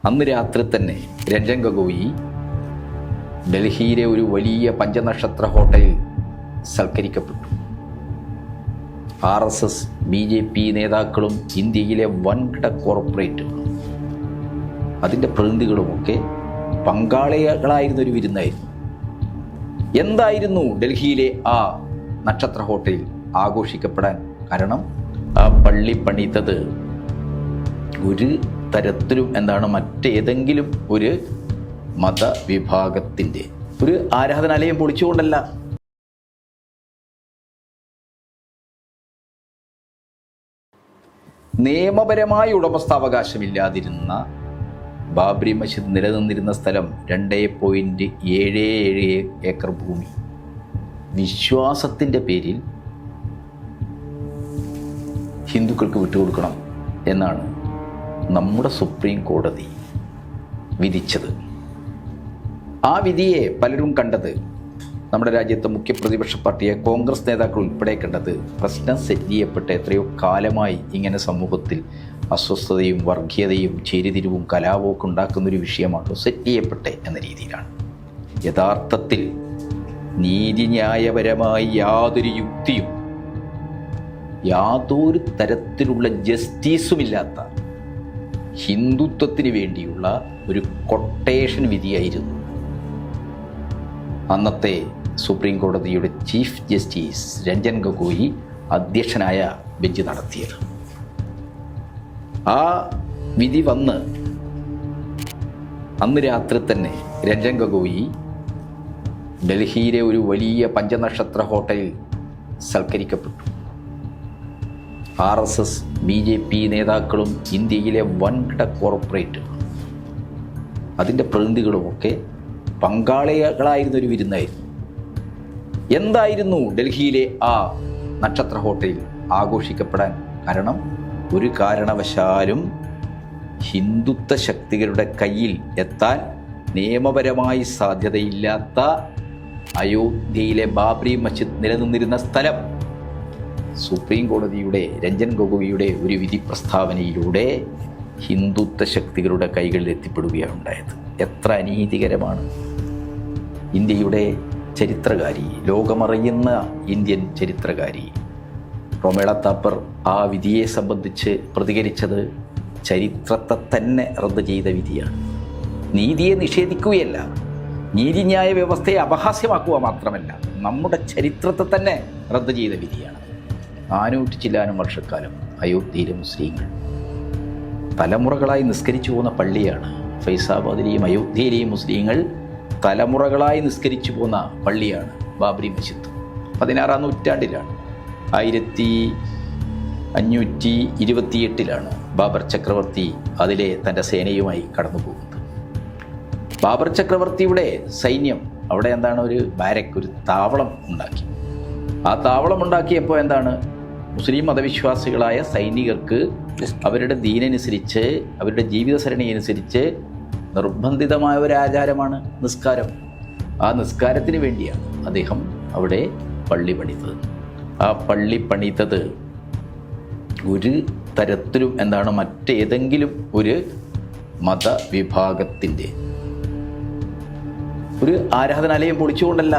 അന്ന് രാത്രി തന്നെ രഞ്ജൻ ഗൊഗോയി ഡൽഹിയിലെ ഒരു വലിയ പഞ്ചനക്ഷത്ര ഹോട്ടലിൽ സൽക്കരിക്കപ്പെട്ടു. RSS BJP നേതാക്കളും ഇന്ത്യയിലെ വൻകിട കോർപ്പറേറ്റുകളും അതിൻ്റെ പ്രതിനിധികളുമൊക്കെ പങ്കാളികളായിരുന്ന ഒരു വിരുന്നായിരുന്നു. എന്തായിരുന്നു ഡൽഹിയിലെ ആ നക്ഷത്ര ഹോട്ടലിൽ ആഘോഷിക്കപ്പെടാൻ കാരണം? ആ പള്ളി പണിതത് ഒരു തരത്തിലും മറ്റേതെങ്കിലും ഒരു മതവിഭാഗത്തിൻ്റെ ഒരു ആരാധനാലയം പൊളിച്ചുകൊണ്ടല്ല. നിയമപരമായ ഉടമസ്ഥാവകാശമില്ലാതിരുന്ന ബാബറി മസ്ജിദ് നിലനിന്നിരുന്ന സ്ഥലം 2.77 ഏക്കർ ഭൂമി വിശ്വാസത്തിൻ്റെ പേരിൽ ഹിന്ദുക്കൾക്ക് വിട്ടുകൊടുക്കണം എന്നാണ് നമ്മുടെ സുപ്രീം കോടതി വിധിച്ചത്. ആ വിധിയെ പലരും കണ്ടത്, നമ്മുടെ രാജ്യത്തെ മുഖ്യ പ്രതിപക്ഷ പാർട്ടിയെ കോൺഗ്രസ് നേതാക്കൾ ഉൾപ്പെടെ കണ്ടത്, പ്രശ്നം സെറ്റ് ചെയ്യപ്പെട്ട എത്രയോ കാലമായി ഇങ്ങനെ സമൂഹത്തിൽ അസ്വസ്ഥതയും വർഗീയതയും ചേരിതിരിവും കലാപവും ഉണ്ടാക്കുന്നൊരു വിഷയമാണ് സെറ്റ് ചെയ്യപ്പെട്ടെ എന്ന രീതിയിലാണ്. യഥാർത്ഥത്തിൽ നീതിന്യായപരമായി യാതൊരു യുക്തിയും യാതൊരു തരത്തിലുള്ള ജസ്റ്റിസുമില്ലാത്ത ഹിന്ദുത്വത്തിന് വേണ്ടിയുള്ള ഒരു കൊട്ടേഷൻ വിധിയായിരുന്നു അന്നത്തെ സുപ്രീം കോടതിയുടെ ചീഫ് ജസ്റ്റിസ് രഞ്ജൻ ഗൊഗോയി അധ്യക്ഷനായ ബെഞ്ച് നടത്തിയത്. ആ വിധി വന്ന് അന്ന് രാത്രി തന്നെ രഞ്ജൻ ഗൊഗോയി ഡൽഹിയിലെ ഒരു വലിയ പഞ്ചനക്ഷത്ര ഹോട്ടലിൽ സൽക്കരിക്കപ്പെട്ടു. RSS BJP നേതാക്കളും ഇന്ത്യയിലെ വൻകിട കോർപ്പറേറ്റുകളും അതിൻ്റെ പ്രതിനിധികളുമൊക്കെ പങ്കാളികളായിരുന്ന ഒരു വിരുന്നായിരുന്നു. എന്തായിരുന്നു ഡൽഹിയിലെ ആ നക്ഷത്ര ഹോട്ടലിൽ ആഘോഷിക്കപ്പെടാൻ കാരണം? ഒരു കാരണവശാലും ഹിന്ദുത്വ ശക്തികളുടെ കയ്യിൽ എത്താൻ നിയമപരമായി സാധ്യതയില്ലാത്ത അയോധ്യയിലെ ബാബറി മസ്ജിദ് നിലനിന്നിരുന്ന സ്ഥലം സുപ്രീം കോടതിയുടെ രഞ്ജൻ ഗൊഗോയിയുടെ ഒരു വിധി പ്രസ്താവനയിലൂടെ ഹിന്ദുത്വ ശക്തികളുടെ കൈകളിൽ എത്തിപ്പെടുകയാണ് ഉണ്ടായത്. എത്ര അനീതികരമാണ്! ഇന്ത്യയുടെ ചരിത്രകാരി, ലോകമറിയുന്ന ഇന്ത്യൻ ചരിത്രകാരി റൊമേള താപ്പർ ആ വിധിയെ സംബന്ധിച്ച് പ്രതികരിച്ചത് ചരിത്രത്തെ തന്നെ റദ്ദ് ചെയ്ത വിധിയാണ്. നീതിയെ നിഷേധിക്കുകയല്ല, നീതിന്യായ വ്യവസ്ഥയെ അപഹാസ്യമാക്കുക മാത്രമല്ല, നമ്മുടെ ചരിത്രത്തെ തന്നെ റദ്ദ് ചെയ്ത വിധിയാണ്. 400 ചില്ലാനും വർഷക്കാലം അയോധ്യയിലെ മുസ്ലിങ്ങൾ തലമുറകളായി നിസ്കരിച്ചു പോകുന്ന പള്ളിയാണ്. ഫൈസാബാദിലെയും അയോധ്യയിലെയും മുസ്ലിങ്ങൾ തലമുറകളായി നിസ്കരിച്ചു പോകുന്ന പള്ളിയാണ് ബാബറി മസ്ജിദ്. 16-ാം നൂറ്റാണ്ടിലാണ്, 1528 ബാബർ ചക്രവർത്തി അതിലെ തൻ്റെ സേനയുമായി കടന്നു പോകുന്നത്. ബാബർ ചക്രവർത്തിയുടെ സൈന്യം അവിടെ ഒരു ബാരക്ക്, ഒരു താവളം ഉണ്ടാക്കി. ആ താവളം ഉണ്ടാക്കിയപ്പോൾ മുസ്ലിം മതവിശ്വാസികളായ സൈനികർക്ക് അവരുടെ ദീനനുസരിച്ച്, അവരുടെ ജീവിതസരണിയനുസരിച്ച് നിർബന്ധിതമായ ഒരു ആചാരമാണ് നിസ്കാരം. ആ നിസ്കാരത്തിന് വേണ്ടിയാണ് അദ്ദേഹം അവിടെ പള്ളി പണിതത്. ആ പള്ളി പണിതത് ഒരു തരത്തിലും മറ്റേതെങ്കിലും ഒരു മതവിഭാഗത്തിൻ്റെ ഒരു ആരാധനാലയം പൊളിച്ചുകൊണ്ടല്ല.